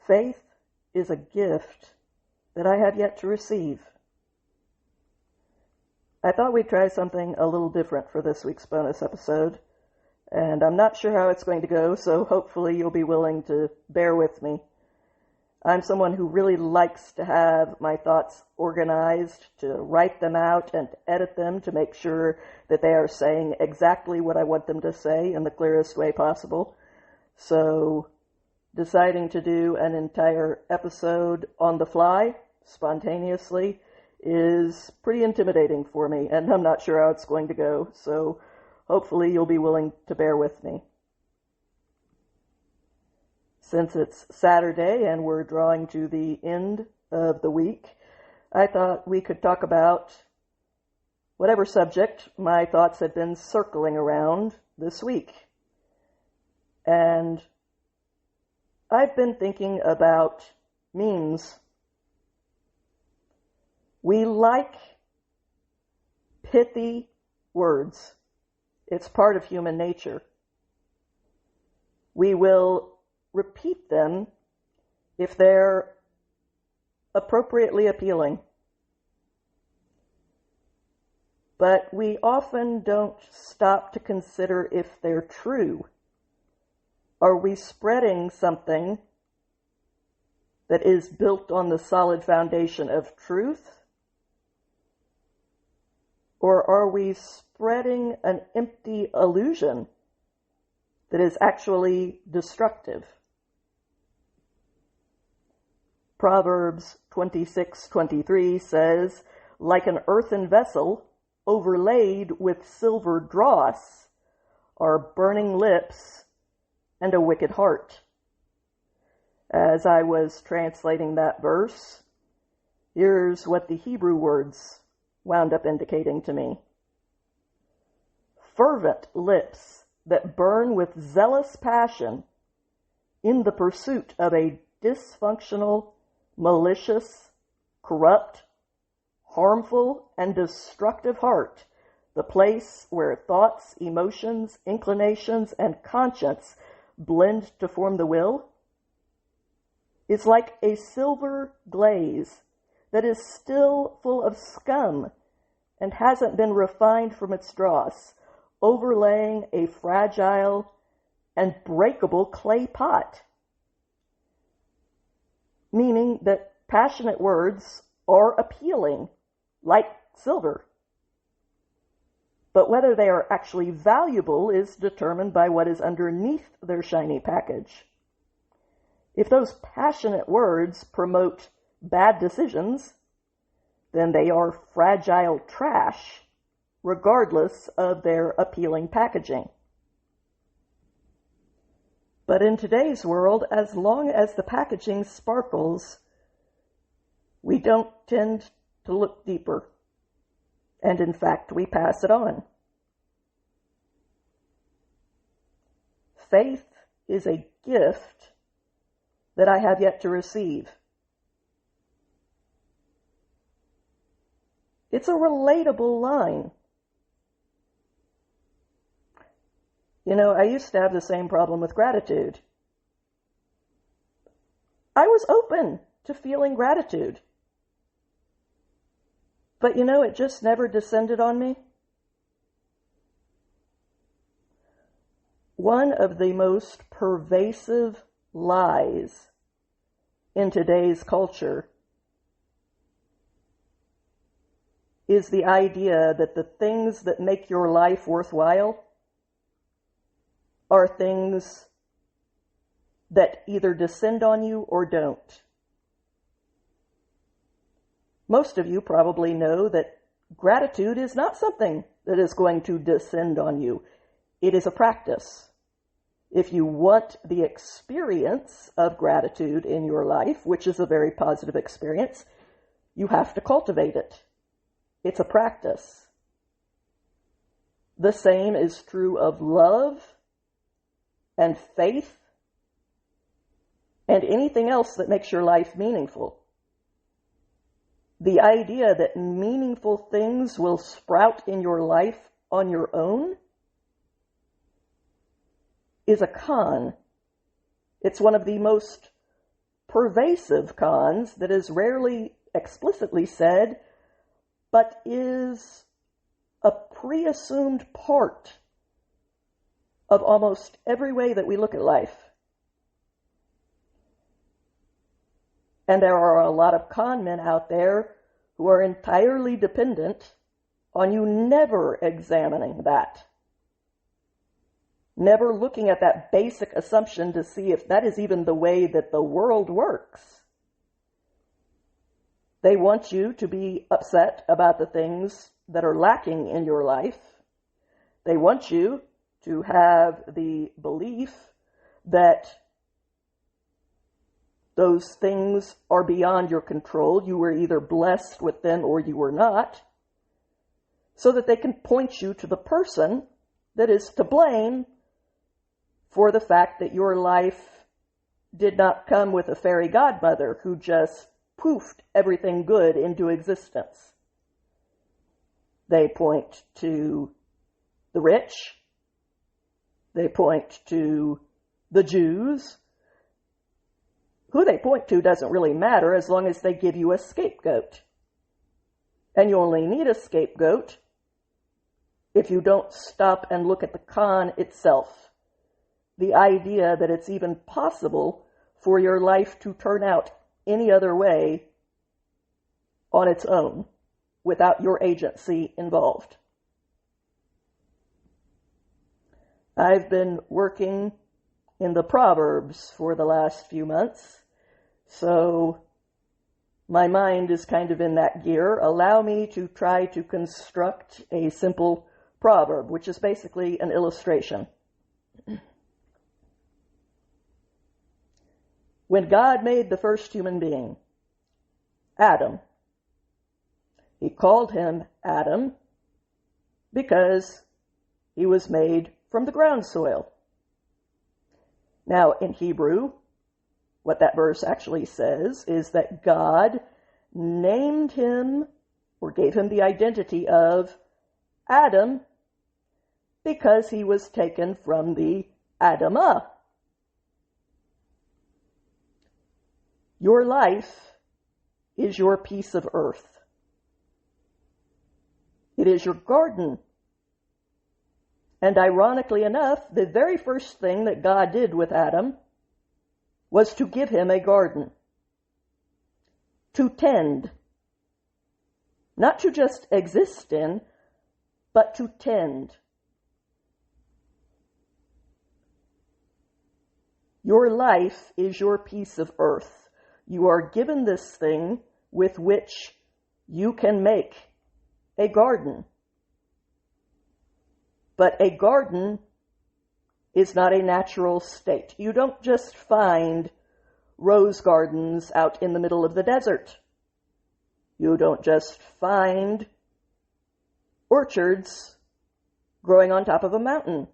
Faith is a gift that I have yet to receive. I thought we'd try something a little different for this week's bonus episode, and I'm not sure how it's going to go, so hopefully you'll be willing to bear with me. I'm someone who really likes to have my thoughts organized, to write them out and edit them to make sure that they are saying exactly what I want them to say in the clearest way possible. So deciding to do an entire episode on the fly, spontaneously, is pretty intimidating for me, and I'm not sure how it's going to go, so hopefully you'll be willing to bear with me. Since it's Saturday and we're drawing to the end of the week, I thought we could talk about whatever subject my thoughts had been circling around this week. And I've been thinking about memes. We like pithy words. It's part of human nature. We will repeat them if they're appropriately appealing. But we often don't stop to consider if they're true. Are we spreading something that is built on the solid foundation of truth? Or are we spreading an empty illusion that is actually destructive? Proverbs 26:23 says, "Like an earthen vessel overlaid with silver dross are burning lips and a wicked heart." As I was translating that verse, here's what the Hebrew words wound up indicating to me. Fervent lips that burn with zealous passion in the pursuit of a dysfunctional, malicious, corrupt, harmful, and destructive heart, the place where thoughts, emotions, inclinations, and conscience blend to form the will, is like a silver glaze that is still full of scum and hasn't been refined from its dross, overlaying a fragile and breakable clay pot. Meaning that passionate words are appealing, like silver. But whether they are actually valuable is determined by what is underneath their shiny package. If those passionate words promote bad decisions, then they are fragile trash, regardless of their appealing packaging. But in today's world, as long as the packaging sparkles, we don't tend to look deeper. And in fact, we pass it on. Faith is a gift that I have yet to receive. It's a relatable line. You know, I used to have the same problem with gratitude. I was open to feeling gratitude. But you know, it just never descended on me. One of the most pervasive lies in today's culture is the idea that the things that make your life worthwhile are things that either descend on you or don't. Most of you probably know that gratitude is not something that is going to descend on you. It is a practice. If you want the experience of gratitude in your life, which is a very positive experience, you have to cultivate it. It's a practice. The same is true of love and faith and anything else that makes your life meaningful. The idea that meaningful things will sprout in your life on your own is a con. It's one of the most pervasive cons that is rarely explicitly said, but is a pre-assumed part of almost every way that we look at life. And there are a lot of con men out there who are entirely dependent on you never examining that. Never looking at that basic assumption to see if that is even the way that the world works. They want you to be upset about the things that are lacking in your life. They want you to have the belief that those things are beyond your control. You were either blessed with them or you were not, so that they can point you to the person that is to blame for the fact that your life did not come with a fairy godmother who just poofed everything good into existence. They point to the rich. They point to the Jews. Who they point to doesn't really matter as long as they give you a scapegoat. And you only need a scapegoat if you don't stop and look at the con itself. The idea that it's even possible for your life to turn out any other way on its own without your agency involved. I've been working in the Proverbs for the last few months, so my mind is kind of in that gear. Allow me to try to construct a simple proverb, which is basically an illustration. When God made the first human being, Adam, he called him Adam because he was made from the ground soil. Now, in Hebrew, what that verse actually says is that God named him or gave him the identity of Adam because he was taken from the Adamah. Your life is your piece of earth. It is your garden. And ironically enough, the very first thing that God did with Adam was to give him a garden. To tend. Not to just exist in, but to tend. Your life is your piece of earth. You are given this thing with which you can make a garden. But a garden is not a natural state. You don't just find rose gardens out in the middle of the desert. You don't just find orchards growing on top of a mountain.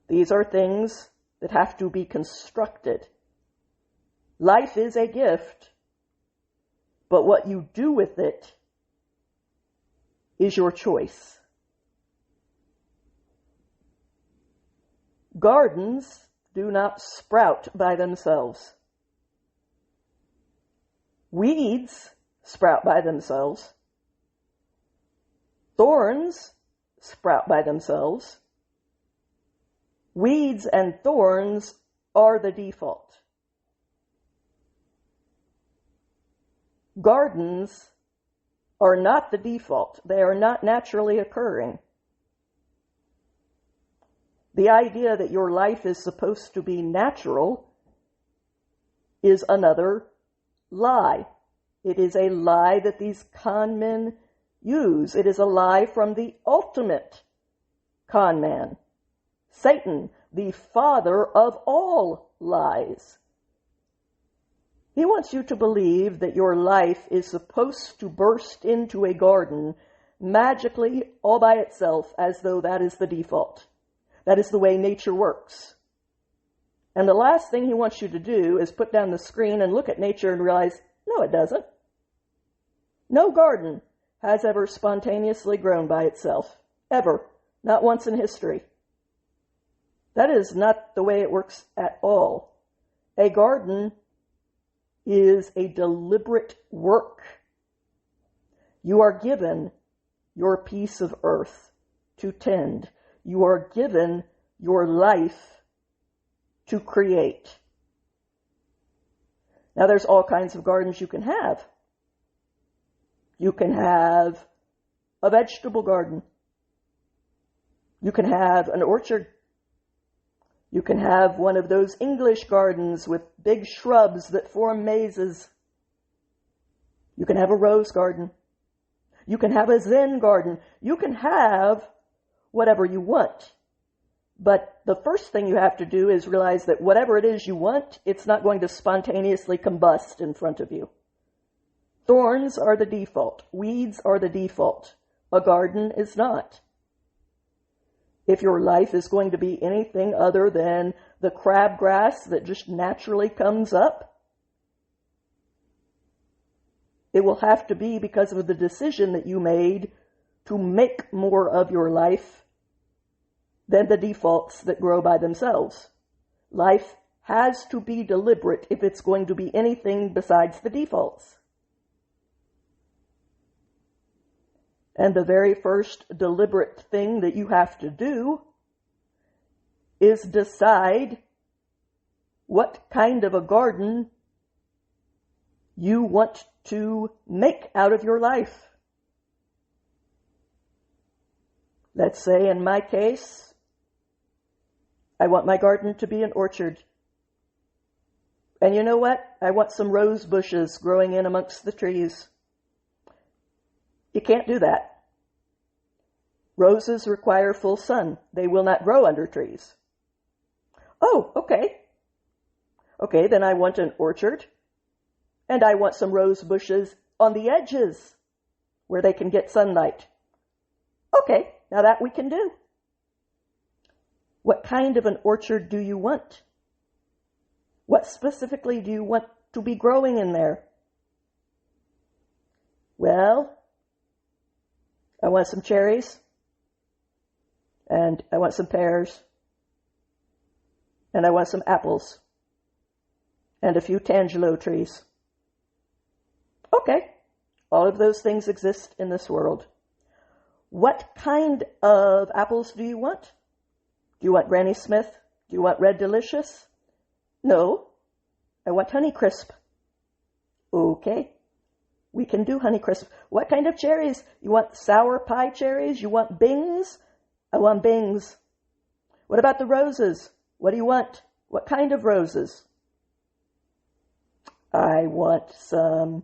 These are things that have to be constructed. Life is a gift, but what you do with it is your choice. Gardens do not sprout by themselves. Weeds sprout by themselves. Thorns sprout by themselves. Weeds and thorns are the default. Gardens are not the default. They are not naturally occurring. The idea that your life is supposed to be natural is another lie. It is a lie that these con men use. It is a lie from the ultimate con man, Satan, the father of all lies. He wants you to believe that your life is supposed to burst into a garden magically all by itself as though that is the default. That is the way nature works. And the last thing he wants you to do is put down the screen and look at nature and realize, no, it doesn't. No garden has ever spontaneously grown by itself. Ever. Not once in history. That is not the way it works at all. A garden is a deliberate work. You are given your piece of earth to tend. You are given your life to create. Now, there's all kinds of gardens you can have. You can have a vegetable garden. You can have an orchard. You can have one of those English gardens with big shrubs that form mazes. You can have a rose garden. You can have a Zen garden. You can have whatever you want. But the first thing you have to do is realize that whatever it is you want, it's not going to spontaneously combust in front of you. Thorns are the default. Weeds are the default. A garden is not. If your life is going to be anything other than the crabgrass that just naturally comes up, it will have to be because of the decision that you made to make more of your life than the defaults that grow by themselves. Life has to be deliberate if it's going to be anything besides the defaults. And the very first deliberate thing that you have to do is decide what kind of a garden you want to make out of your life. Let's say in my case, I want my garden to be an orchard. And you know what? I want some rose bushes growing in amongst the trees. You can't do that. Roses require full sun. They will not grow under trees. Oh, okay. Okay, then I want an orchard. And I want some rose bushes on the edges where they can get sunlight. Okay, now that we can do. What kind of an orchard do you want? What specifically do you want to be growing in there? Well, I want some cherries, and I want some pears, and I want some apples, and a few tangelo trees. Okay, all of those things exist in this world. What kind of apples do you want? Do you want Granny Smith? Do you want Red Delicious? No, I want Honeycrisp. Okay, we can do Honeycrisp. What kind of cherries? You want sour pie cherries? You want Bings? I want Bings. What about the roses? What do you want? What kind of roses? I want some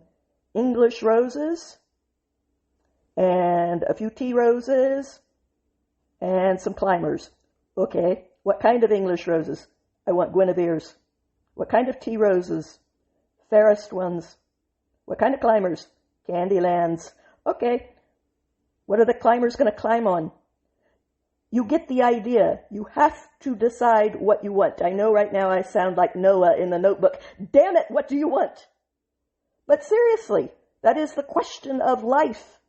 English roses, and a few tea roses, and some climbers. Okay, what kind of English roses? I want Guinevere's. What kind of tea roses? Fairest ones. What kind of climbers? Candylands. Okay, what are the climbers going to climb on? You get the idea. You have to decide what you want. I know right now I sound like Noah in The Notebook. Damn it, what do you want? But seriously, that is the question of life.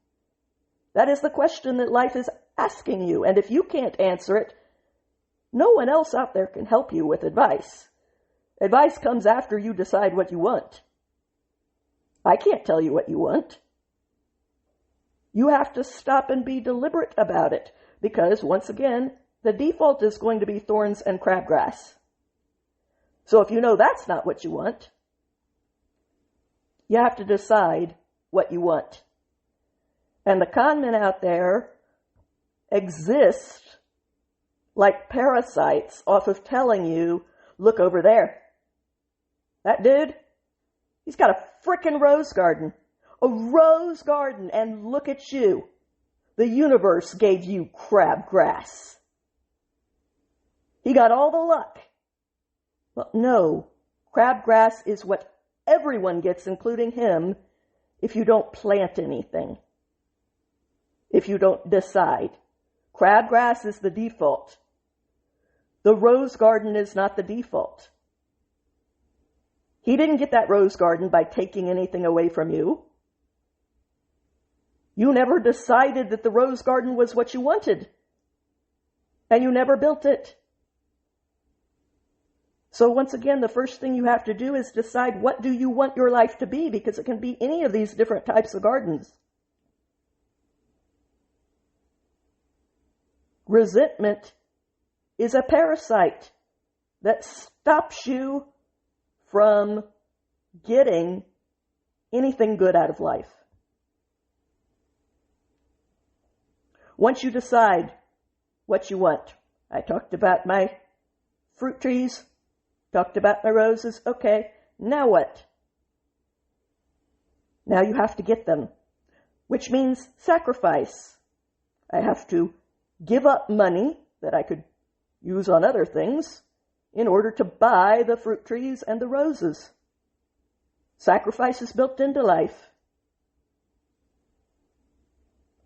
That is the question that life is asking you. And if you can't answer it, no one else out there can help you with advice. Advice comes after you decide what you want. I can't tell you what you want. You have to stop and be deliberate about it, because, once again, the default is going to be thorns and crabgrass. So if you know that's not what you want, you have to decide what you want. And the con men out there exist like parasites off of telling you, look over there. That dude, he's got a frickin' rose garden. A rose garden, and look at you. The universe gave you crabgrass. He got all the luck. Well, no. Crabgrass is what everyone gets, including him, if you don't plant anything. If you don't decide. Crabgrass is the default. The rose garden is not the default. He didn't get that rose garden by taking anything away from you. You never decided that the rose garden was what you wanted. And you never built it. So once again, the first thing you have to do is decide, what do you want your life to be? Because it can be any of these different types of gardens. Resentment is a parasite that stops you from getting anything good out of life. Once you decide what you want, I talked about my fruit trees, talked about my roses. Okay, now what? Now you have to get them, which means sacrifice. I have to give up money that I could use on other things in order to buy the fruit trees and the roses. Sacrifice is built into life.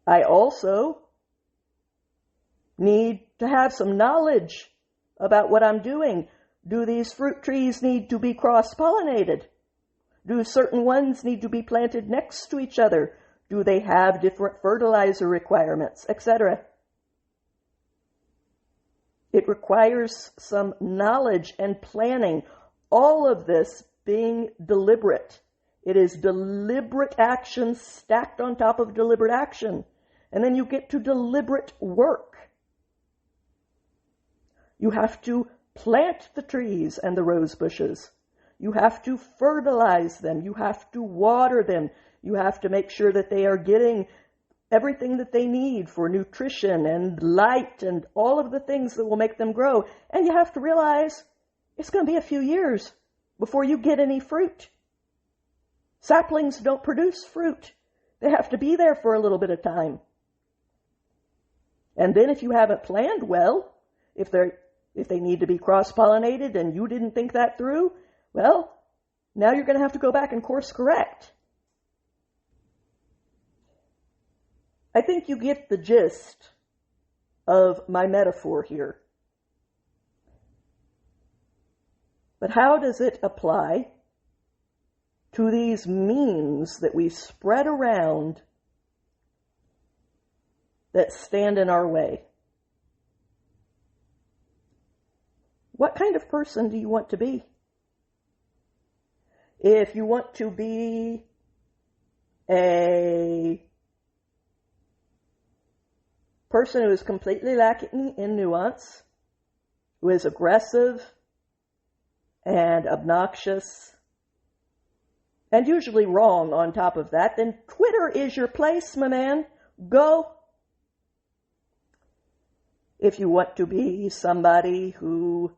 I also need to have some knowledge about what I'm doing. Do these fruit trees need to be cross-pollinated? Do certain ones need to be planted next to each other? Do they have different fertilizer requirements, etc.? It requires some knowledge and planning. All of this being deliberate. It is deliberate action stacked on top of deliberate action. And then you get to deliberate work. You have to plant the trees and the rose bushes. You have to fertilize them. You have to water them. You have to make sure that they are getting everything that they need for nutrition and light and all of the things that will make them grow. And you have to realize it's going to be a few years before you get any fruit. Saplings don't produce fruit. They have to be there for a little bit of time. And then if you haven't planned well, if they need to be cross-pollinated and you didn't think that through, well, now you're going to have to go back and course correct. I think you get the gist of my metaphor here. But how does it apply to these memes that we spread around that stand in our way? What kind of person do you want to be? If you want to be a person who is completely lacking in nuance, who is aggressive and obnoxious, and usually wrong on top of that, then Twitter is your place, my man. Go. If you want to be somebody who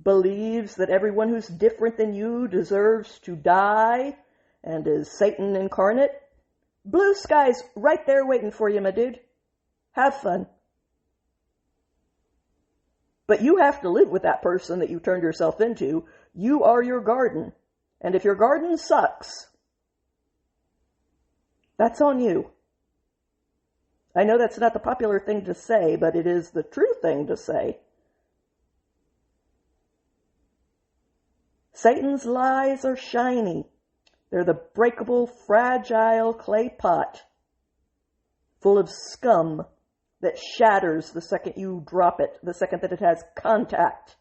believes that everyone who's different than you deserves to die and is Satan incarnate, blue sky's right there waiting for you, my dude. Have fun. But you have to live with that person that you turned yourself into. You are your garden. And if your garden sucks, that's on you. I know that's not the popular thing to say, but it is the true thing to say. Satan's lies are shiny. They're the breakable, fragile clay pot full of scum that shatters the second you drop it, the second that it has contact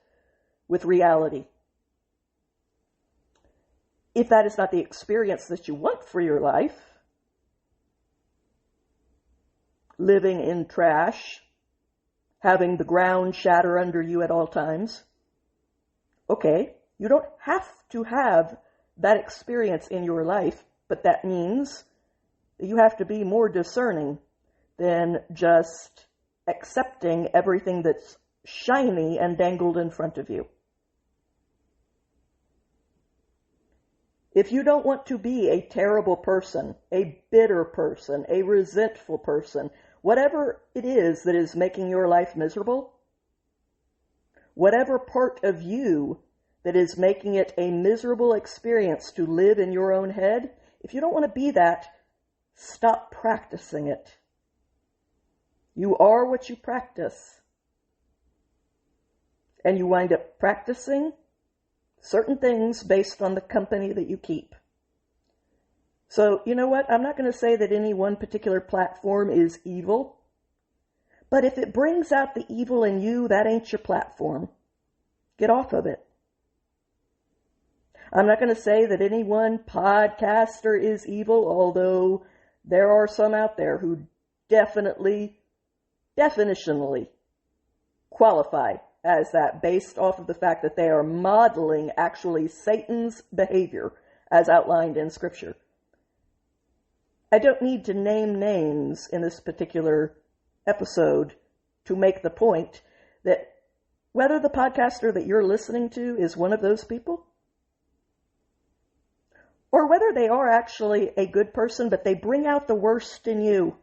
with reality. If that is not the experience that you want for your life, living in trash, having the ground shatter under you at all times, okay, you don't have to have that experience in your life, but that means that you have to be more discerning than just accepting everything that's shiny and dangled in front of you. If you don't want to be a terrible person, a bitter person, a resentful person, whatever it is that is making your life miserable, whatever part of you that is making it a miserable experience to live in your own head, if you don't want to be that, stop practicing it. You are what you practice. And you wind up practicing certain things based on the company that you keep. So, you know what? I'm not going to say that any one particular platform is evil, But if it brings out the evil in you, that ain't your platform. Get off of it. I'm not going to say that any one podcaster is evil, although there are some out there who definitionally qualify as that based off of the fact that they are modeling actually Satan's behavior as outlined in Scripture. I don't need to name names in this particular episode to make the point that whether the podcaster that you're listening to is one of those people, or whether they are actually a good person, but they bring out the worst in you.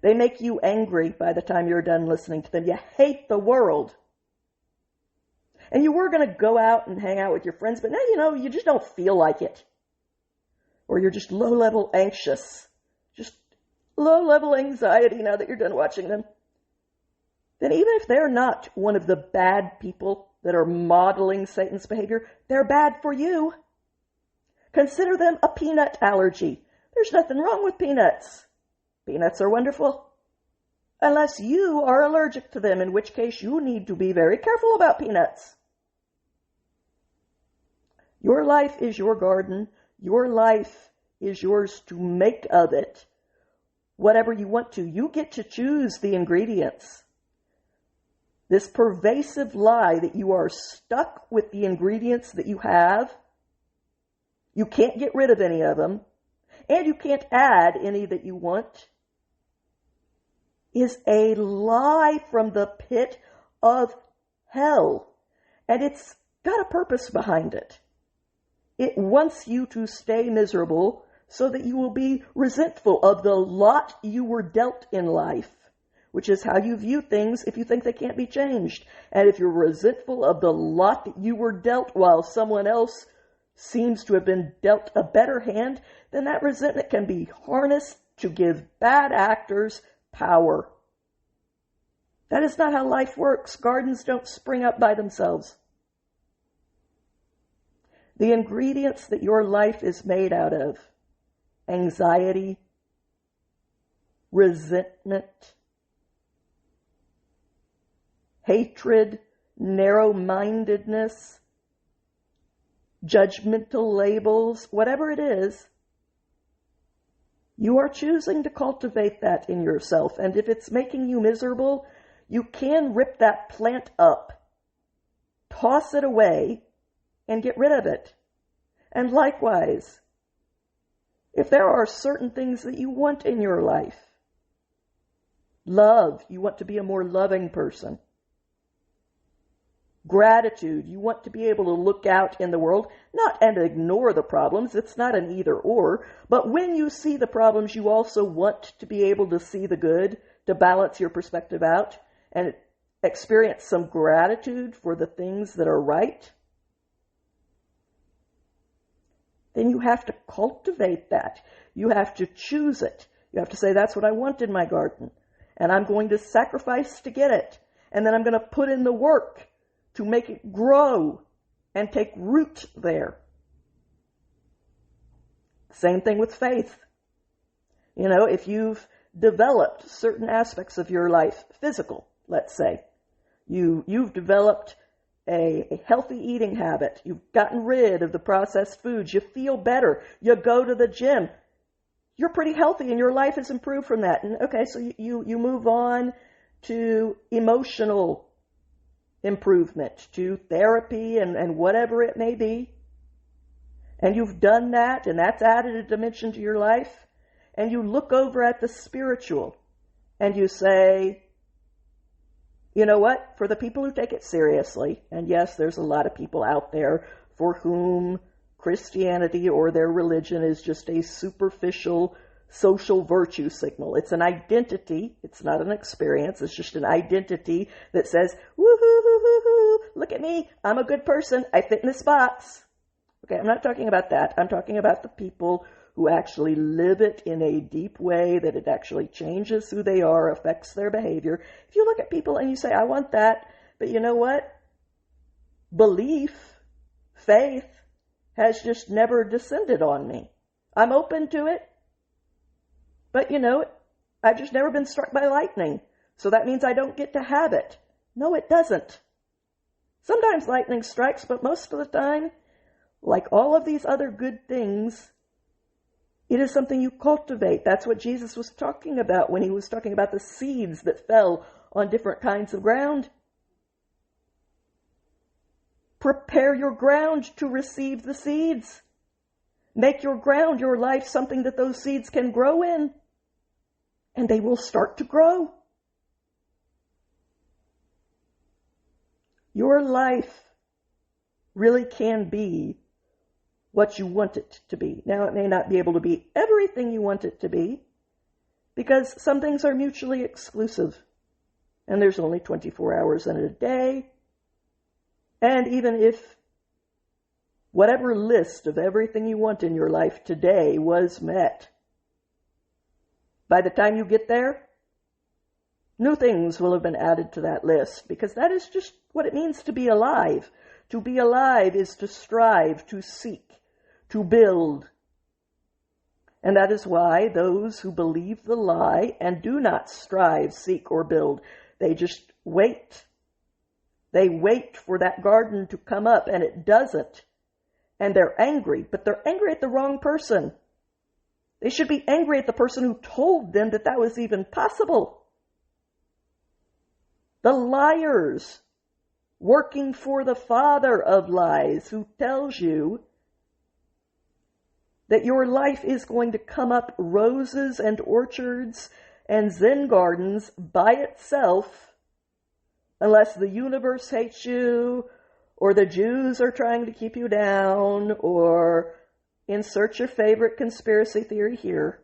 They make you angry by the time you're done listening to them. You hate the world. And you were going to go out and hang out with your friends, but now you just don't feel like it. Or you're just low-level anxious. Just low-level anxiety now that you're done watching them. Then even if they're not one of the bad people that are modeling Satan's behavior, they're bad for you. Consider them a peanut allergy. There's nothing wrong with peanuts. Peanuts are wonderful. Unless you are allergic to them, in which case you need to be very careful about peanuts. Your life is your garden. Your life is yours to make of it whatever you want to. You get to choose the ingredients. This pervasive lie that you are stuck with the ingredients that you have, you can't get rid of any of them, and you can't add any that you want, is a lie from the pit of hell. And it's got a purpose behind it. It wants you to stay miserable so that you will be resentful of the lot you were dealt in life, which is how you view things if you think they can't be changed. And if you're resentful of the lot that you were dealt while someone else seems to have been dealt a better hand, then that resentment can be harnessed to give bad actors power. That is not how life works. Gardens don't spring up by themselves. The ingredients that your life is made out of, anxiety, resentment, hatred, narrow-mindedness, judgmental labels, whatever it is, you are choosing to cultivate that in yourself. And if it's making you miserable, you can rip that plant up, toss it away, and get rid of it. And likewise, if there are certain things that you want in your life, love, you want to be a more loving person. Gratitude, you want to be able to look out in the world, not and ignore the problems, it's not an either or, but when you see the problems, you also want to be able to see the good, to balance your perspective out, and experience some gratitude for the things that are right. Then you have to cultivate that. You have to choose it. You have to say, that's what I want in my garden, and I'm going to sacrifice to get it, and then I'm going to put in the work to make it grow and take root there. Same thing with faith. If you've developed certain aspects of your life, physical, let's say, you've developed a healthy eating habit, you've gotten rid of the processed foods, you feel better, you go to the gym, you're pretty healthy and your life has improved from that. And okay, so you move on to emotional improvement, to therapy and whatever it may be. And you've done that, and that's added a dimension to your life. And you look over at the spiritual, and you say, you know what? For the people who take it seriously, and yes, there's a lot of people out there for whom Christianity or their religion is just a superficial social virtue signal. It's an identity. It's not an experience. It's just an identity that says, woo-hoo-hoo-hoo-hoo, look at me. I'm a good person. I fit in this box. Okay, I'm not talking about that. I'm talking about the people who actually live it in a deep way, that it actually changes who they are, affects their behavior. If you look at people and you say, I want that, but you know what? Belief, faith, has just never descended on me. I'm open to it, but I've just never been struck by lightning, so that means I don't get to have it. No, it doesn't. Sometimes lightning strikes, but most of the time, like all of these other good things, it is something you cultivate. That's what Jesus was talking about when he was talking about the seeds that fell on different kinds of ground. Prepare your ground to receive the seeds. Make your ground, your life, something that those seeds can grow in. And they will start to grow. Your life really can be what you want it to be. Now, it may not be able to be everything you want it to be, because some things are mutually exclusive, and there's only 24 hours in a day. And even if whatever list of everything you want in your life today was met, by the time you get there, new things will have been added to that list, because that is just what it means to be alive. To be alive is to strive, to seek, to build. And that is why those who believe the lie and do not strive, seek, or build, they just wait. They wait for that garden to come up, and it doesn't. And they're angry, but they're angry at the wrong person. They should be angry at the person who told them that that was even possible. The liars working for the father of lies, who tells you that your life is going to come up roses and orchards and Zen gardens by itself, unless the universe hates you, or the Jews are trying to keep you down, or insert your favorite conspiracy theory here.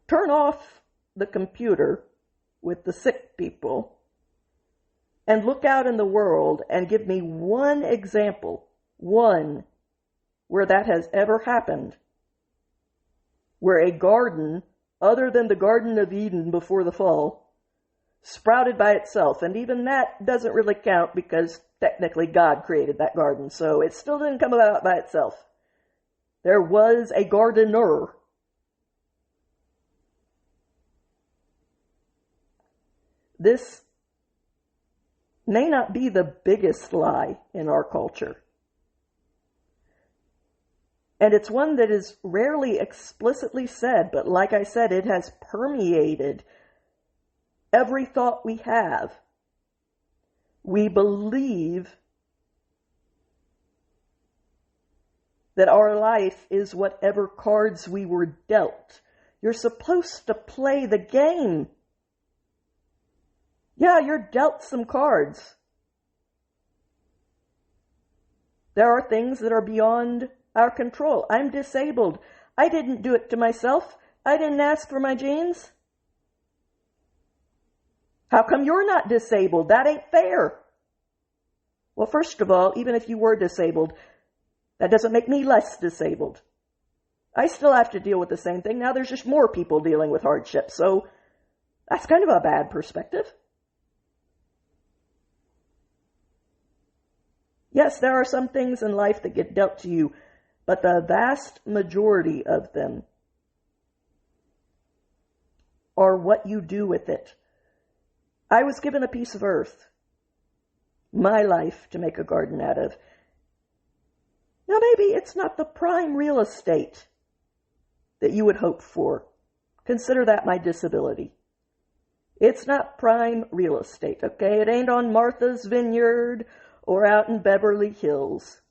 Turn off the computer with the sick people and look out in the world and give me one example, one, where that has ever happened, where a garden, other than the Garden of Eden before the fall, sprouted by itself. And even that doesn't really count, because technically God created that garden, so it still didn't come about by itself. There was a gardener. This may not be the biggest lie in our culture. And it's one that is rarely explicitly said, but like I said, it has permeated every thought we have. We believe that our life is whatever cards we were dealt. You're supposed to play the game. Yeah, you're dealt some cards. There are things that are beyond our control. I'm disabled. I didn't do it to myself. I didn't ask for my genes. How come you're not disabled? That ain't fair. Well, first of all, even if you were disabled, that doesn't make me less disabled. I still have to deal with the same thing. Now there's just more people dealing with hardship, so that's kind of a bad perspective. Yes, there are some things in life that get dealt to you, but the vast majority of them are what you do with it. I was given a piece of earth, my life, to make a garden out of. Now maybe it's not the prime real estate that you would hope for. Consider that my disability. It's not prime real estate, okay? It ain't on Martha's Vineyard or out in Beverly Hills.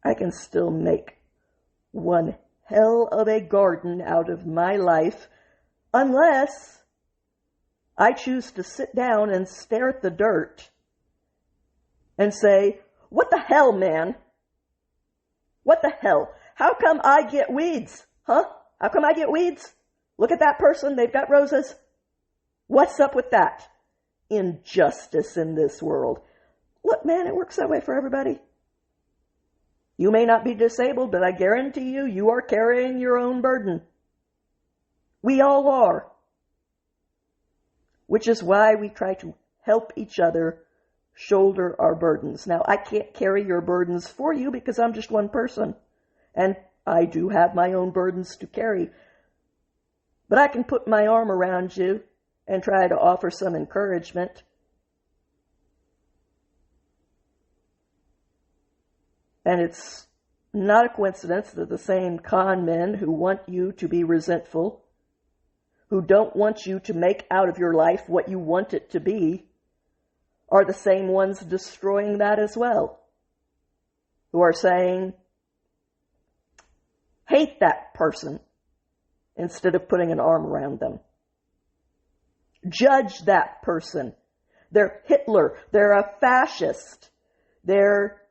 I can still make one hell of a garden out of my life, unless I choose to sit down and stare at the dirt and say, what the hell, man? What the hell? How come I get weeds? Huh? How come I get weeds? Look at that person. They've got roses. What's up with that? Injustice in this world. Look, man, it works that way for everybody. You may not be disabled, but I guarantee you, you are carrying your own burden. We all are. Which is why we try to help each other shoulder our burdens. Now, I can't carry your burdens for you because I'm just one person, and I do have my own burdens to carry. But I can put my arm around you and try to offer some encouragement. And it's not a coincidence that the same con men who want you to be resentful, who don't want you to make out of your life what you want it to be, are the same ones destroying that as well. Who are saying, hate that person, instead of putting an arm around them. Judge that person. They're Hitler. They're a fascist. They're...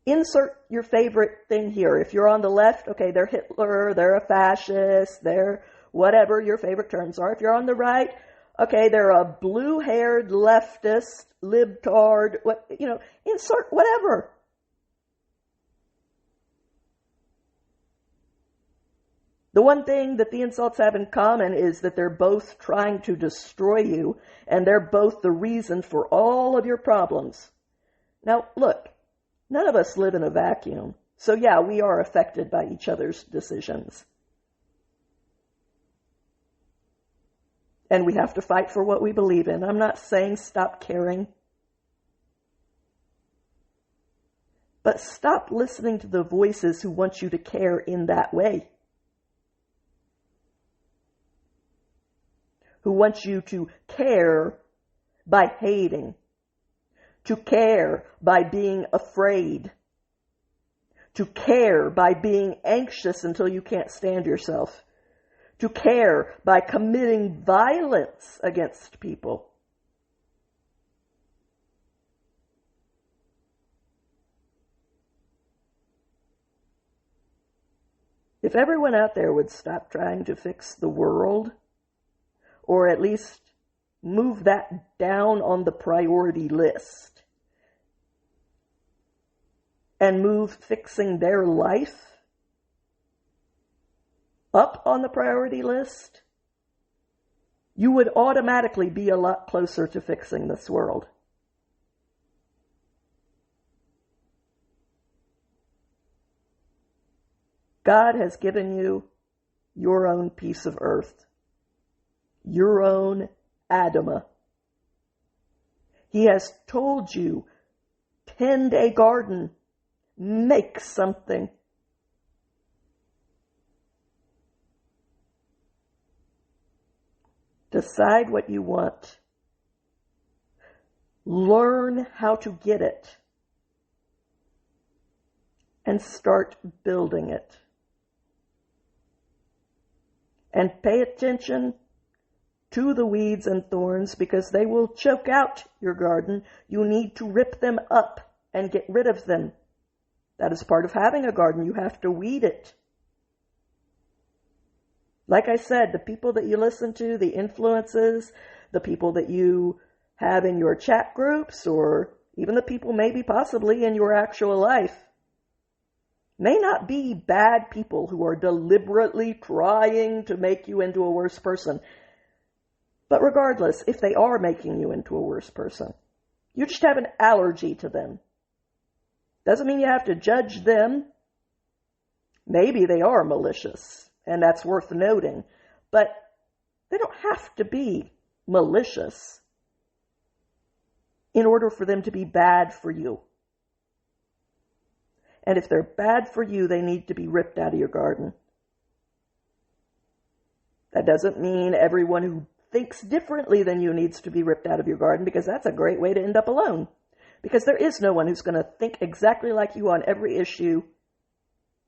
Insert your favorite thing here. If you're on the left, okay, they're Hitler, they're a fascist, they're whatever your favorite terms are. If you're on the right, okay, they're a blue-haired leftist, libtard, insert whatever. The one thing that the insults have in common is that they're both trying to destroy you, and they're both the reason for all of your problems. Now, look. None of us live in a vacuum. So yeah, we are affected by each other's decisions. And we have to fight for what we believe in. I'm not saying stop caring. But stop listening to the voices who want you to care in that way. Who want you to care by hating. To care by being afraid. To care by being anxious until you can't stand yourself. To care by committing violence against people. If everyone out there would stop trying to fix the world, or at least move that down on the priority list, and move fixing their life up on the priority list, you would automatically be a lot closer to fixing this world. God has given you your own piece of earth, your own Adamah. He has told you, tend a garden. Make something. Decide what you want. Learn how to get it. And start building it. And pay attention to the weeds and thorns because they will choke out your garden. You need to rip them up and get rid of them. That is part of having a garden. You have to weed it. Like I said, the people that you listen to, the influences, the people that you have in your chat groups, or even the people maybe possibly in your actual life, may not be bad people who are deliberately trying to make you into a worse person. But regardless, if they are making you into a worse person, you just have an allergy to them. Doesn't mean you have to judge them. Maybe they are malicious, and that's worth noting. But they don't have to be malicious in order for them to be bad for you. And if they're bad for you, they need to be ripped out of your garden. That doesn't mean everyone who thinks differently than you needs to be ripped out of your garden, because that's a great way to end up alone. Because there is no one who's going to think exactly like you on every issue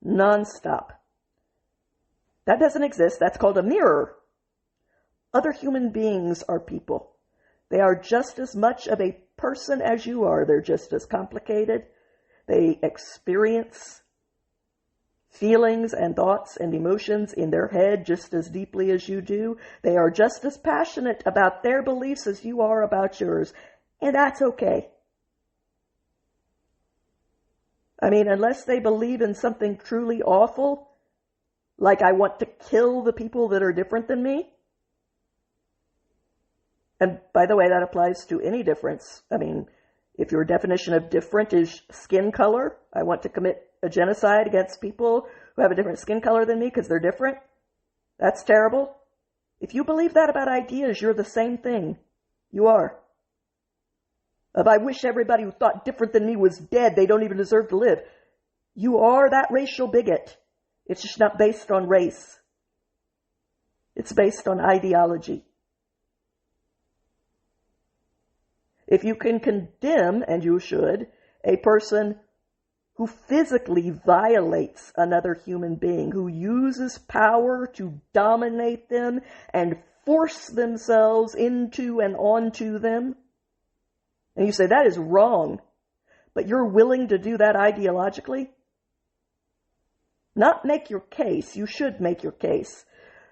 nonstop. That doesn't exist. That's called a mirror. Other human beings are people. They are just as much of a person as you are. They're just as complicated. They experience feelings and thoughts and emotions in their head just as deeply as you do. They are just as passionate about their beliefs as you are about yours. And that's okay. I mean, unless they believe in something truly awful, like I want to kill the people that are different than me, And by the way, that applies to any difference. I mean, if your definition of different is skin color, I want to commit a genocide against people who have a different skin color than me because they're different. That's terrible. If you believe that about ideas, you're the same thing. You are. If I wish everybody who thought different than me was dead, they don't even deserve to live. You are that racial bigot. It's just not based on race. It's based on ideology. If you can condemn, and you should, a person who physically violates another human being, who uses power to dominate them and force themselves into and onto them, and you say that is wrong, but you're willing to do that ideologically? Not make your case. You should make your case.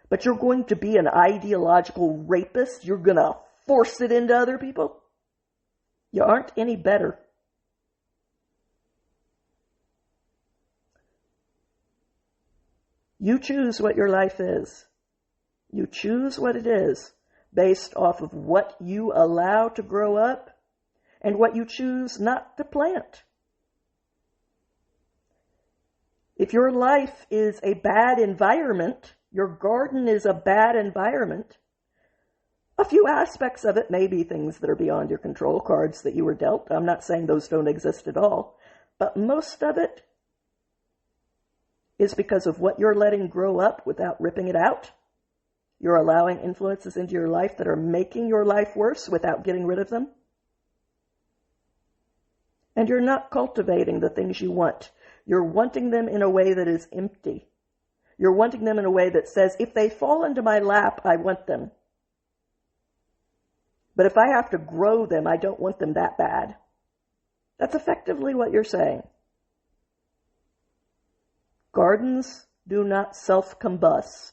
But you're going to be an ideological rapist? You're going to force it into other people? You aren't any better. You choose what your life is. You choose what it is based off of what you allow to grow up and what you choose not to plant. If your life is a bad environment, your garden is a bad environment, a few aspects of it may be things that are beyond your control, cards that you were dealt. I'm not saying those don't exist at all, but most of it is because of what you're letting grow up without ripping it out. You're allowing influences into your life that are making your life worse without getting rid of them. And you're not cultivating the things you want. You're wanting them in a way that is empty. You're wanting them in a way that says, if they fall into my lap, I want them. But if I have to grow them, I don't want them that bad. That's effectively what you're saying. Gardens do not self-combust.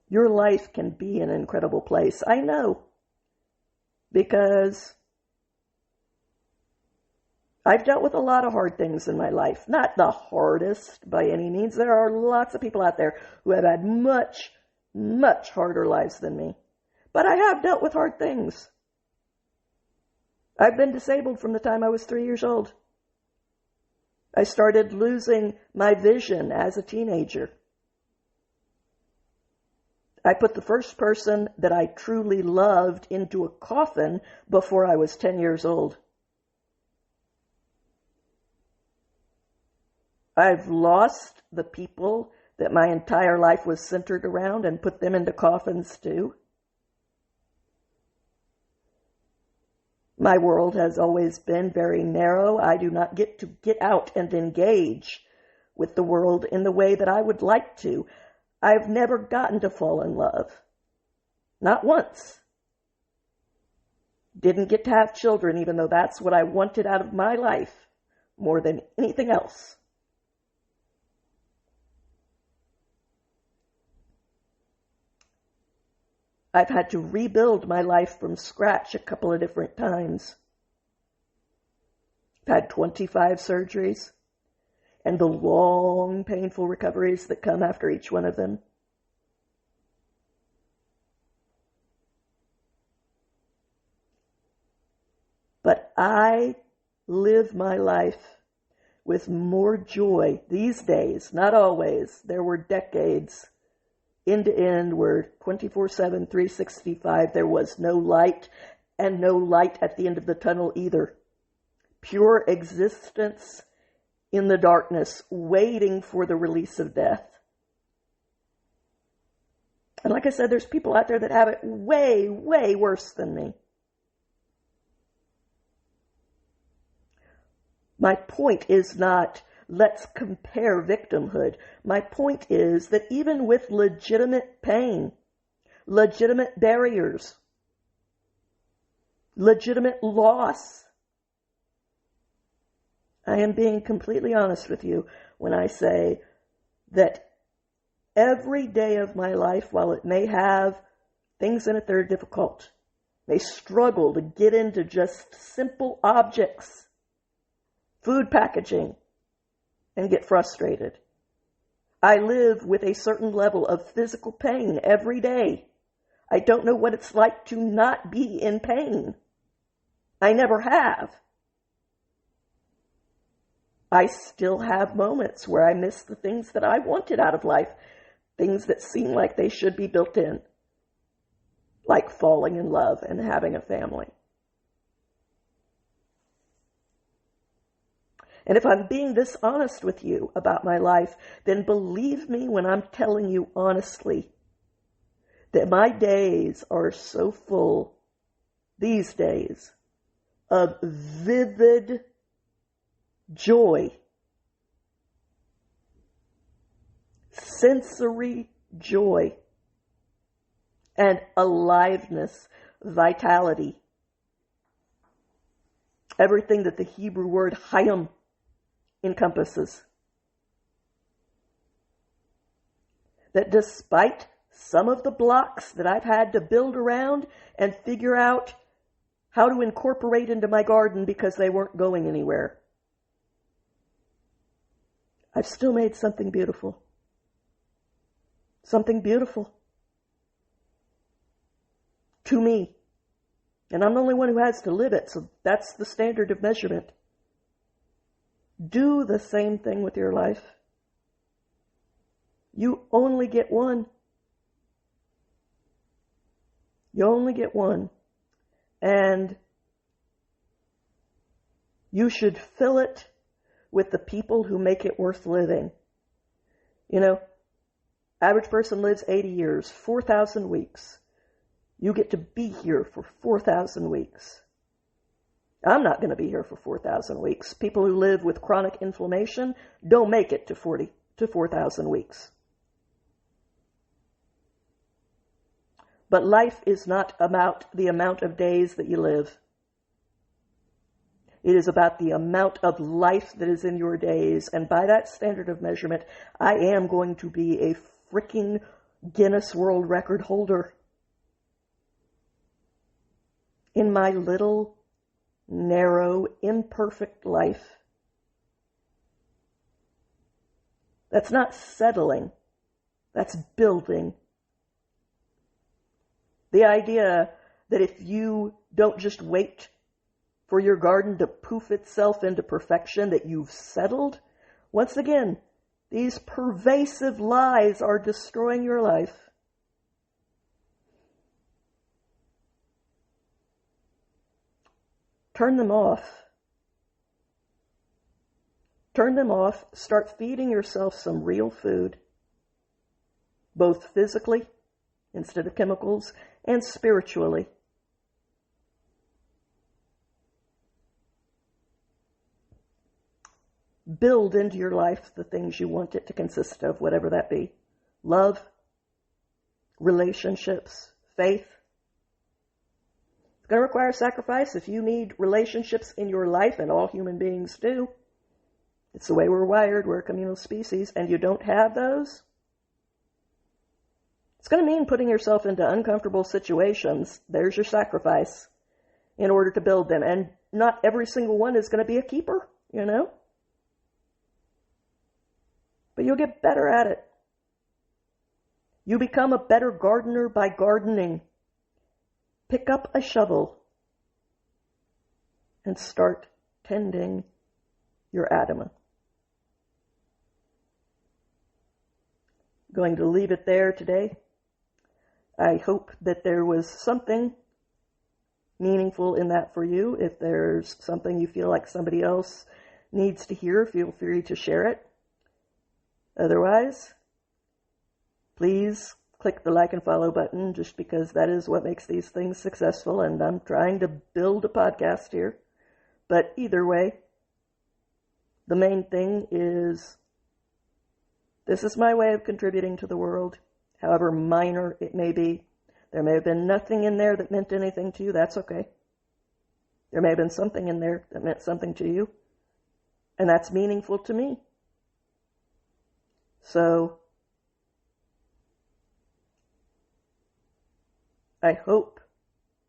Your life can be an incredible place. I know. Because I've dealt with a lot of hard things in my life. Not the hardest by any means. There are lots of people out there who have had much, much harder lives than me. But I have dealt with hard things. I've been disabled from the time I was 3 years old. I started losing my vision as a teenager. I put the first person that I truly loved into a coffin before I was 10 years old. I've lost the people that my entire life was centered around and put them into coffins too. My world has always been very narrow. I do not get to get out and engage with the world in the way that I would like to. I've never gotten to fall in love. Not once. Didn't get to have children, even though that's what I wanted out of my life more than anything else. I've had to rebuild my life from scratch a couple of different times. I've had 25 surgeries and the long, painful recoveries that come after each one of them. But I live my life with more joy these days, not always. There were decades end to end where 24/7, 365, there was no light and no light at the end of the tunnel either. Pure existence in the darkness, waiting for the release of death. And like I said, there's people out there that have it way, way worse than me. My point is not, let's compare victimhood. My point is that even with legitimate pain, legitimate barriers, legitimate loss, I am being completely honest with you when I say that every day of my life, while it may have things in it that are difficult, may struggle to get into just simple objects, food packaging, and get frustrated. I live with a certain level of physical pain every day I don't know what it's like to not be in pain. I never have. I still have moments where I miss the things that I wanted out of life, things that seem like they should be built in, like falling in love and having a family. And if I'm being this honest with you about my life, then believe me when I'm telling you honestly that my days are so full these days of vivid joy, sensory joy, and aliveness, vitality. Everything that the Hebrew word hayim encompasses. That despite some of the blocks that I've had to build around and figure out how to incorporate into my garden because they weren't going anywhere, I've still made something beautiful. Something beautiful. To me. And I'm the only one who has to live it, so that's the standard of measurement. Do the same thing with your life. You only get one. You only get one. And you should fill it with the people who make it worth living. You know, average person lives 80 years, 4,000 weeks. You get to be here for 4,000 weeks. I'm not going to be here for 4,000 weeks. People who live with chronic inflammation don't make it to 4,000 weeks. But life is not about the amount of days that you live. It is about the amount of life that is in your days. And by that standard of measurement, I am going to be a freaking Guinness World Record holder. In my little, narrow, imperfect life. That's not settling. That's building. The idea that if you don't just wait for your garden to poof itself into perfection, that you've settled, once again, these pervasive lies are destroying your life. Turn them off. Turn them off. Start feeding yourself some real food, both physically, instead of chemicals, and spiritually. Build into your life the things you want it to consist of, whatever that be. Love, relationships, faith. It's going to require sacrifice if you need relationships in your life, and all human beings do. It's the way we're wired. We're a communal species, and you don't have those. It's going to mean putting yourself into uncomfortable situations. There's your sacrifice in order to build them. And not every single one is going to be a keeper, you know. But you'll get better at it. You become a better gardener by gardening. Pick up a shovel and start tending your Adamah. Going to leave it there today. I hope that there was something meaningful in that for you. If there's something you feel like somebody else needs to hear, feel free to share it. Otherwise, please click the like and follow button, just because that is what makes these things successful, and I'm trying to build a podcast here. But either way, the main thing is this is my way of contributing to the world, however minor it may be. There may have been nothing in there that meant anything to you. That's okay. There may have been something in there that meant something to you, and that's meaningful to me. So, I hope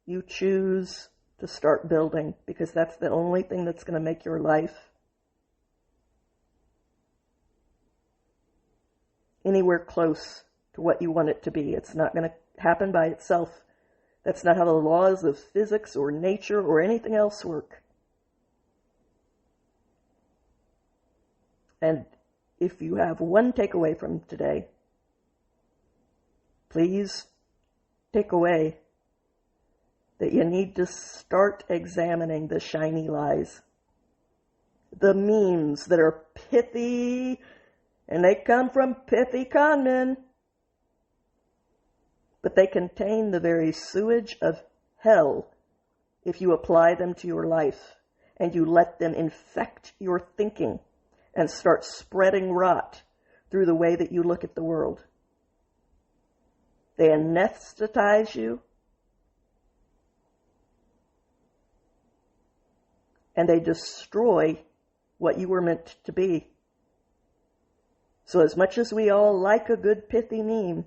you choose to start building, because that's the only thing that's going to make your life anywhere close to what you want it to be. It's not going to happen by itself. That's not how the laws of physics or nature or anything else work. And if you have one takeaway from today, please take away that you need to start examining the shiny lies. The memes that are pithy, and they come from pithy con men, but they contain the very sewage of hell if you apply them to your life and you let them infect your thinking and start spreading rot through the way that you look at the world. They anesthetize you, and they destroy what you were meant to be. So as much as we all like a good pithy meme,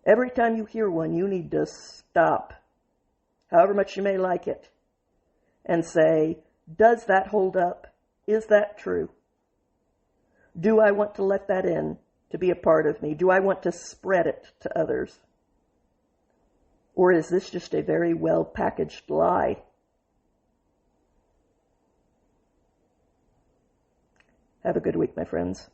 every time you hear one, you need to stop, however much you may like it, and say, does that hold up? Is that true? Do I want to let that in to be a part of me? Do I want to spread it to others? Or is this just a very well-packaged lie? Have a good week, my friends.